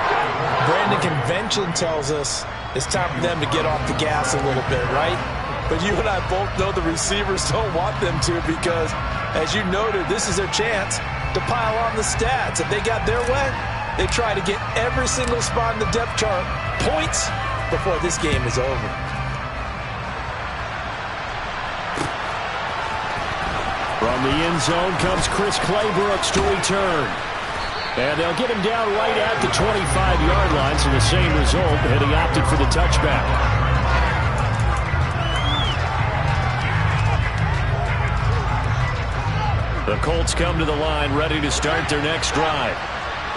Brandon, convention tells us it's time for them to get off the gas a little bit, right? But you and I both know the receivers don't want them to because, as you noted, this is their chance to pile on the stats. If they got their way, they try to get every single spot in the depth chart points before this game is over. From the end zone comes Chris Claybrooks to return. And they'll get him down right at the 25-yard line, so the same result, and he opted for the touchback. The Colts come to the line ready to start their next drive.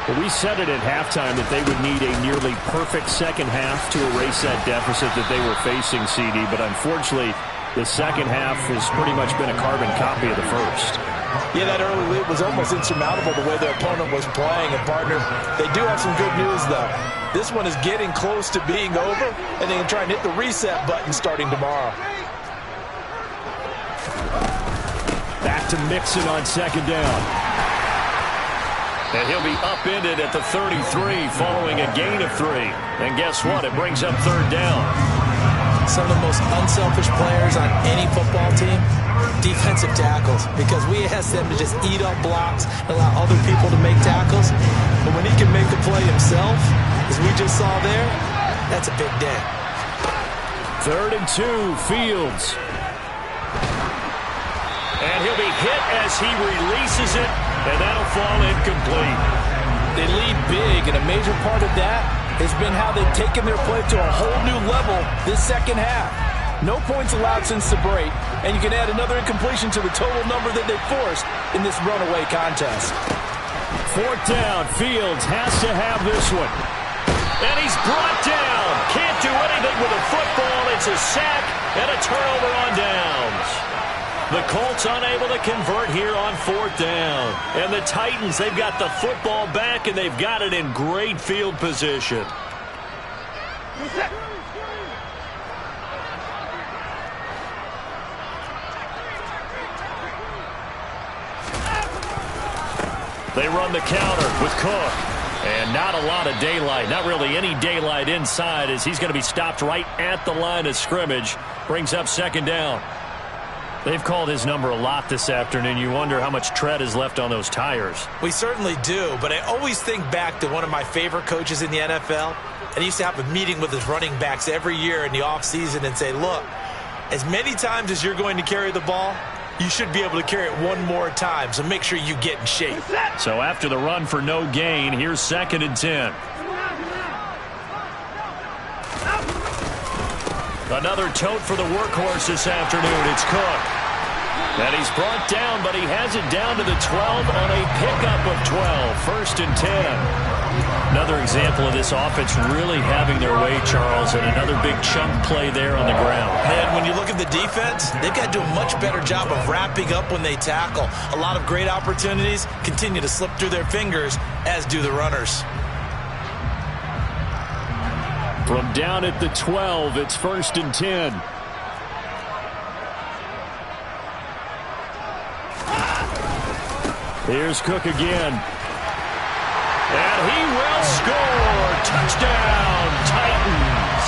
Well, we said it at halftime that they would need a nearly perfect second half to erase that deficit that they were facing, CD, but unfortunately, the second half has pretty much been a carbon copy of the first. Yeah, that early lead was almost insurmountable the way their opponent was playing. And, partner, they do have some good news, though. This one is getting close to being over, and they can try and hit the reset button starting tomorrow. Back to Mixon on second down. And he'll be upended at the 33 following a gain of 3. And guess what? It brings up third down. Some of the most unselfish players on any football team, defensive tackles, because we ask them to just eat up blocks and allow other people to make tackles. But when he can make the play himself, as we just saw there, that's a big day. 3rd and 2, Fields. And he'll be hit as he releases it, and that'll fall incomplete. They lead big, and a major part of that has been how they've taken their play to a whole new level this second half. No points allowed since the break, and you can add another incompletion to the total number that they forced in this runaway contest. 4th down, Fields has to have this one. And he's brought down. Can't do anything with a football. It's a sack and a turnover on downs. The Colts unable to convert here on 4th down. And the Titans, they've got the football back, and they've got it in great field position. They run the counter with Cook. And not a lot of daylight, not really any daylight inside, as he's going to be stopped right at the line of scrimmage. Brings up second down. They've called his number a lot this afternoon. You wonder how much tread is left on those tires. We certainly do, but I always think back to one of my favorite coaches in the NFL. And he used to have a meeting with his running backs every year in the offseason and say, look, as many times as you're going to carry the ball, you should be able to carry it one more time, so make sure you get in shape. So after the run for no gain, here's 2nd and 10. Another tote for the workhorse this afternoon. It's Cook. And he's brought down, but he has it down to the 12 on a pickup of 12. 1st and 10. Another example of this offense really having their way, Charles, and another big chunk play there on the ground. And when you look at the defense, they've got to do a much better job of wrapping up when they tackle. A lot of great opportunities continue to slip through their fingers, as do the runners. From down at the 12, it's 1st and 10. Here's Cook again. And he will score. Touchdown, Titans.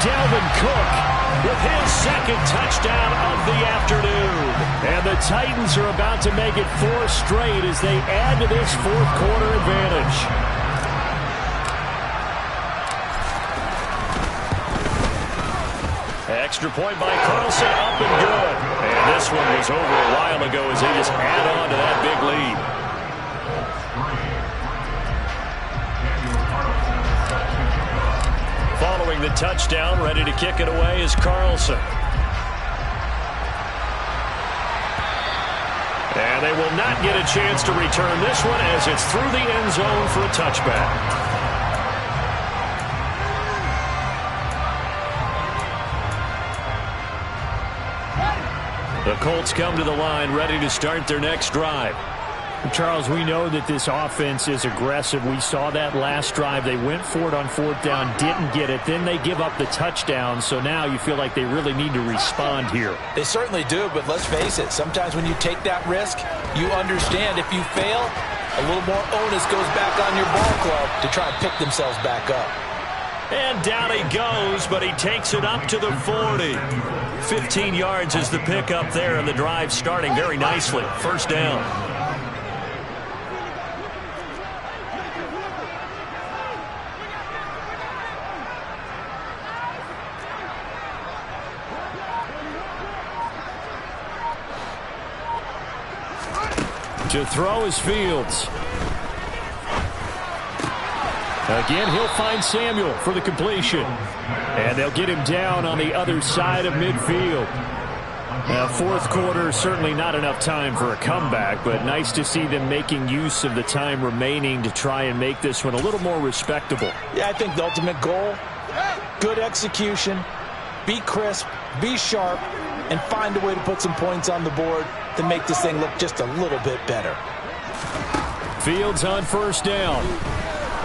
Dalvin Cook with his 2nd touchdown of the afternoon. And the Titans are about to make it 4 straight as they add to this 4th quarter advantage. Extra point by Carlson, up and good. And this one was over a while ago as they just add on to that big lead. Following the touchdown, ready to kick it away is Carlson. And they will not get a chance to return this one as it's through the end zone for a touchback. The Colts come to the line ready to start their next drive. Charles, we know that this offense is aggressive. We saw that last drive. They went for it on 4th down, didn't get it. Then they give up the touchdown. So now you feel like they really need to respond here. They certainly do, but let's face it. Sometimes when you take that risk, you understand if you fail, a little more onus goes back on your ball club to try and pick themselves back up. And down he goes, but he takes it up to the 40. 15 yards is the pickup there, and the drive starting very nicely. First down. To throw is Fields. Again, he'll find Samuel for the completion. And they'll get him down on the other side of midfield. Fourth quarter, certainly not enough time for a comeback, but nice to see them making use of the time remaining to try and make this one a little more respectable. Yeah, I think the ultimate goal, good execution, be crisp, be sharp, and find a way to put some points on the board to make this thing look just a little bit better. Fields on first down.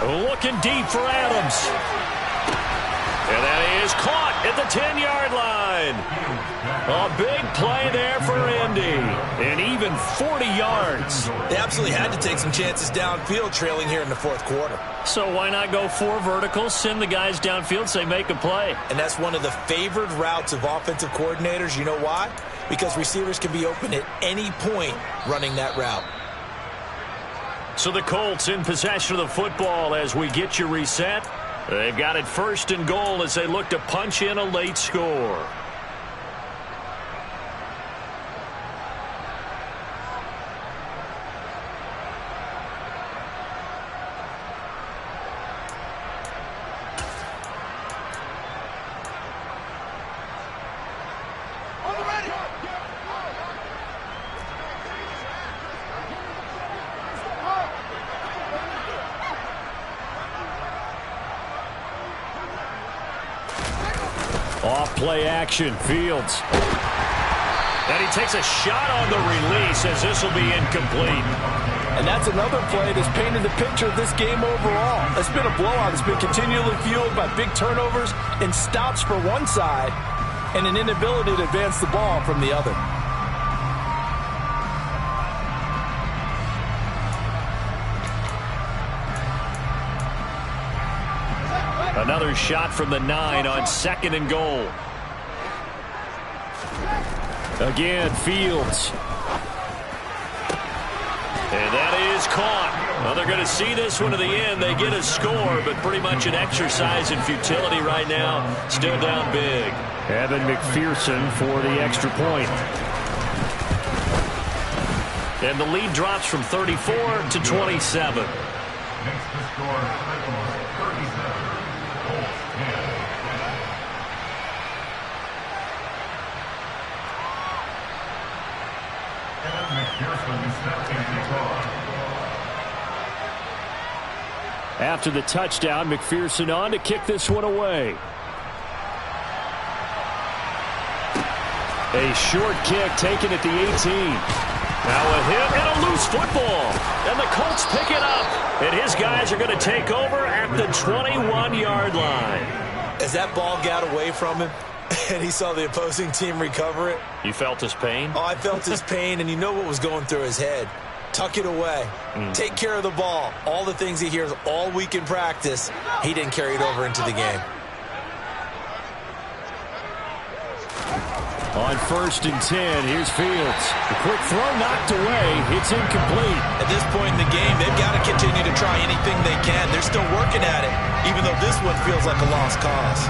Looking deep for Adams. And that is caught at the 10-yard line. A big play there for Indy. And even 40 yards. They absolutely had to take some chances downfield trailing here in the fourth quarter. So why not go 4 verticals, send the guys downfield, say make a play. And that's one of the favored routes of offensive coordinators. You know why? Because receivers can be open at any point running that route. So the Colts in possession of the football as we get you reset. They've got it first and goal as they look to punch in a late score. Off-play action, Fields. And he takes a shot on the release as this will be incomplete. And that's another play that's painted the picture of this game overall. It's been a blowout. It's been continually fueled by big turnovers and stops for one side and an inability to advance the ball from the other. Another shot from the 9 on second and goal. Again, Fields. And that is caught. Well, they're going to see this one to the end. They get a score, but pretty much an exercise in futility right now. Still down big. Evan McPherson for the extra point. And the lead drops from 34 to 27. Next to score, 37. After the touchdown, McPherson on to kick this one away. A short kick taken at the 18. Now a hit and a loose football. And the Colts pick it up. And his guys are going to take over at the 21-yard line. As that ball got away from him and he saw the opposing team recover it. You felt his pain? Oh, I felt his pain, and you know what was going through his head. Tuck it away. Take care of the ball. All the things he hears all week in practice, he didn't carry it over into the game. On first and 10, here's Fields. The quick throw knocked away. It's incomplete. At this point in the game, they've got to continue to try anything they can. They're still working at it, even though this one feels like a lost cause.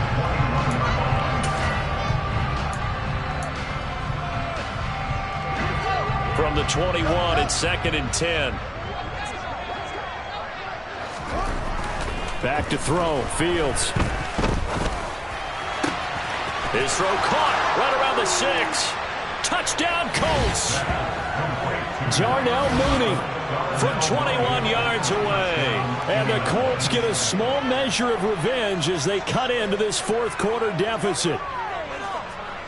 From the 21, it's second and 10. Back to throw, Fields. His throw caught right around the 6. Touchdown, Colts. Darnell Mooney from 21 yards away. And the Colts get a small measure of revenge as they cut into this fourth quarter deficit.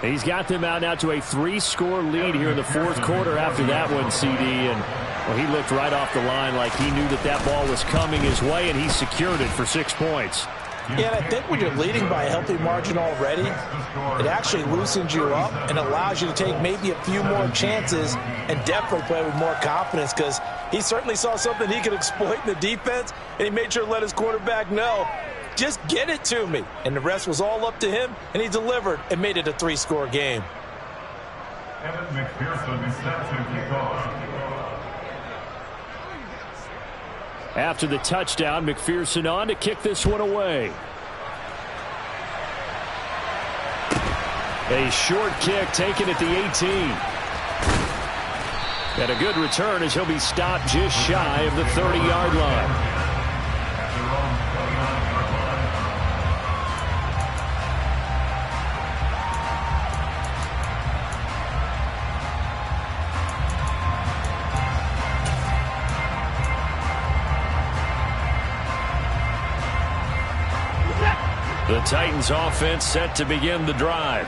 He's got them out now to a 3-score lead here in the fourth quarter after that one, CD. And well, he looked right off the line like he knew that that ball was coming his way, and he secured it for 6 points. Yeah, and I think when you're leading by a healthy margin already, it actually loosens you up and allows you to take maybe a few more chances and definitely play with more confidence, because he certainly saw something he could exploit in the defense, and he made sure to let his quarterback know, Just get it to me. And the rest was all up to him, and he delivered and made it a 3-score game. Evan McPherson set to kick off. After the touchdown, McPherson on to kick this one away. A short kick taken at the 18. And a good return as he'll be stopped just shy of the 30-yard line. The Titans offense set to begin the drive.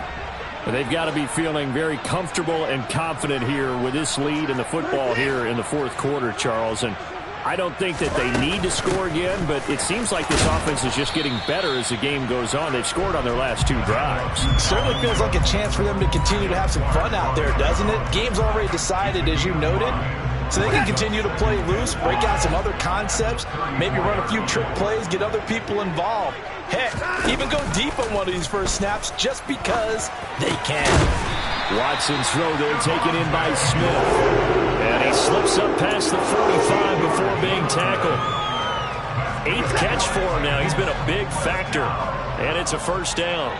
They've got to be feeling very comfortable and confident here with this lead in the football here in the fourth quarter, Charles. And I don't think that they need to score again, but it seems like this offense is just getting better as the game goes on. They've scored on their last 2 drives. Certainly feels like a chance for them to continue to have some fun out there, doesn't it? Game's already decided, as you noted. So they can continue to play loose, break out some other concepts, maybe run a few trick plays, get other people involved. Heck, even go deep on one of these first snaps just because they can. Watson's throw there taken in by Smith. And he slips up past the 45 before being tackled. 8th catch for him now. He's been a big factor. And it's a first down.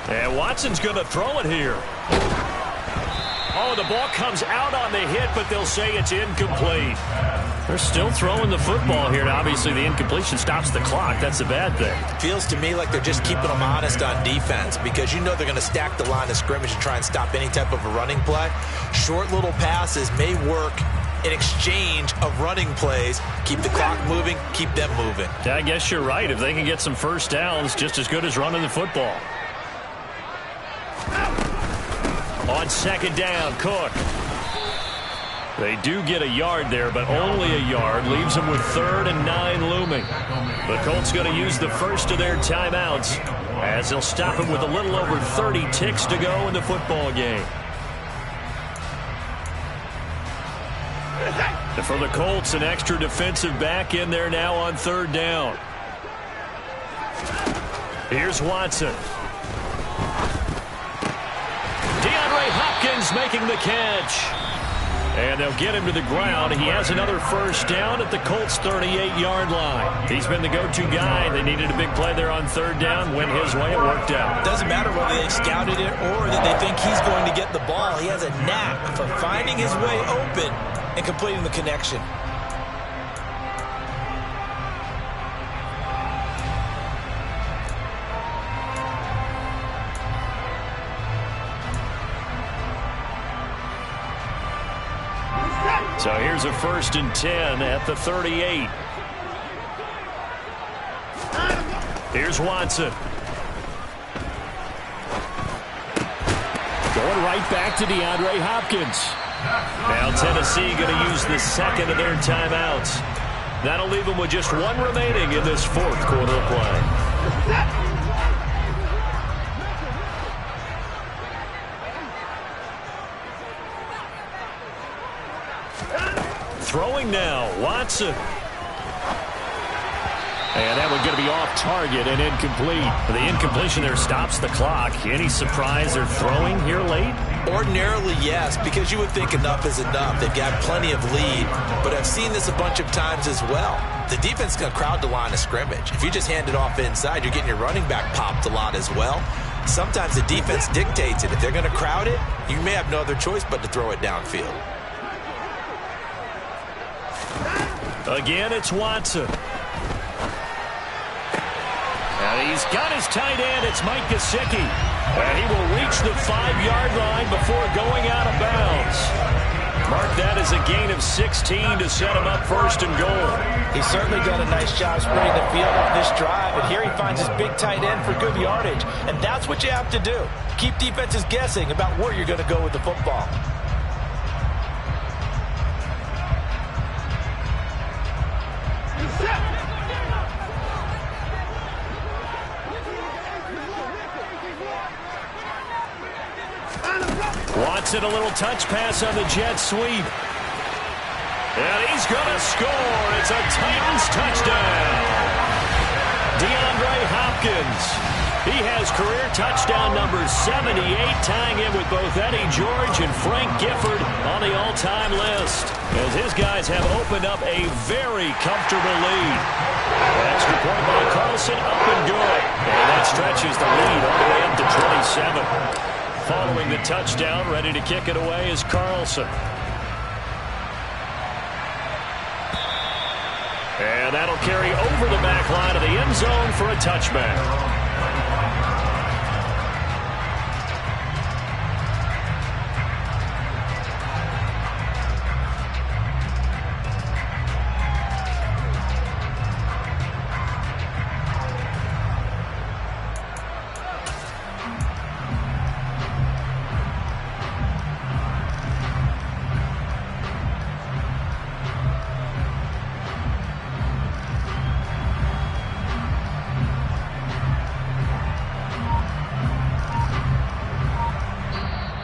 And Watson's going to throw it here. Oh, the ball comes out on the hit, but they'll say it's incomplete. They're still throwing the football here. Now, obviously, the incompletion stops the clock. That's a bad thing. Feels to me like they're just keeping them honest on defense because you know they're going to stack the line of scrimmage and try and stop any type of a running play. Short little passes may work in exchange of running plays. Keep the clock moving, keep them moving. Yeah, I guess you're right. If they can get some first downs, just as good as running the football. On second down, Cook. They do get a yard there, but only a yard. Leaves them with 3rd and 9 looming. The Colts going to use the first of their timeouts as they'll stop him with a little over 30 ticks to go in the football game. And for the Colts, an extra defensive back in there now on 3rd down. Here's Watson. DeAndre Hopkins making the catch. And they'll get him to the ground. He has another first down at the Colts' 38-yard line. He's been the go-to guy. They needed a big play there on 3rd down. Went his way. It worked out. Doesn't matter whether they scouted it or that they think he's going to get the ball. He has a knack for finding his way open and completing the connection. So here's a 1st and 10 at the 38. Here's Watson. Going right back to DeAndre Hopkins. Now Tennessee going to use the second of their timeouts. That'll leave them with just 1 remaining in this 4th quarter of play. Throwing now, Watson. And that one's going to be off target and incomplete. The incompletion there stops the clock. Any surprise they're throwing here late? Ordinarily, yes, because you would think enough is enough. They've got plenty of lead, but I've seen this a bunch of times as well. The defense is going to crowd the line of scrimmage. If you just hand it off inside, you're getting your running back popped a lot as well. Sometimes the defense dictates it. If they're going to crowd it, you may have no other choice but to throw it downfield. Again, it's Watson. And he's got his tight end. It's Mike Gesicki. And he will reach the 5-yard line before going out of bounds. Mark that as a gain of 16 to set him up 1st and goal. He's certainly done a nice job spreading the field on this drive. And here he finds his big tight end for good yardage. And that's what you have to do. Keep defenses guessing about where you're going to go with the football. Watson, a little touch pass on the jet sweep. And he's going to score. It's a Titans touchdown. DeAndre Hopkins. He has career touchdown number 78, tying in with both Eddie George and Frank Gifford on the all-time list, as his guys have opened up a very comfortable lead. Extra point by Carlson, up and good. And that stretches the lead all the way up to 27. Following the touchdown, ready to kick it away is Carlson. And that'll carry over the back line of the end zone for a touchback.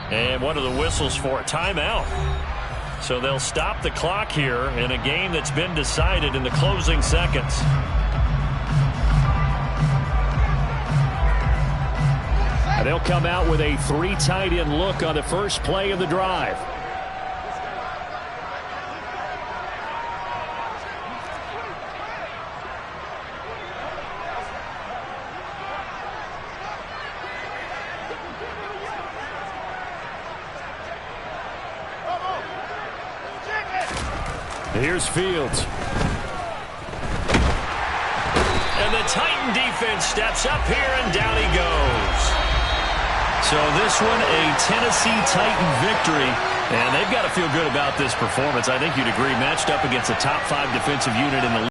And one of the whistles for a timeout. So they'll stop the clock here in a game that's been decided in the closing seconds. And they'll come out with a 3 tight end look on the first play of the drive. Here's Fields. And the Titan defense steps up here, and down he goes. So this one, a Tennessee Titan victory. And they've got to feel good about this performance. I think you'd agree, matched up against a top 5 defensive unit in the league.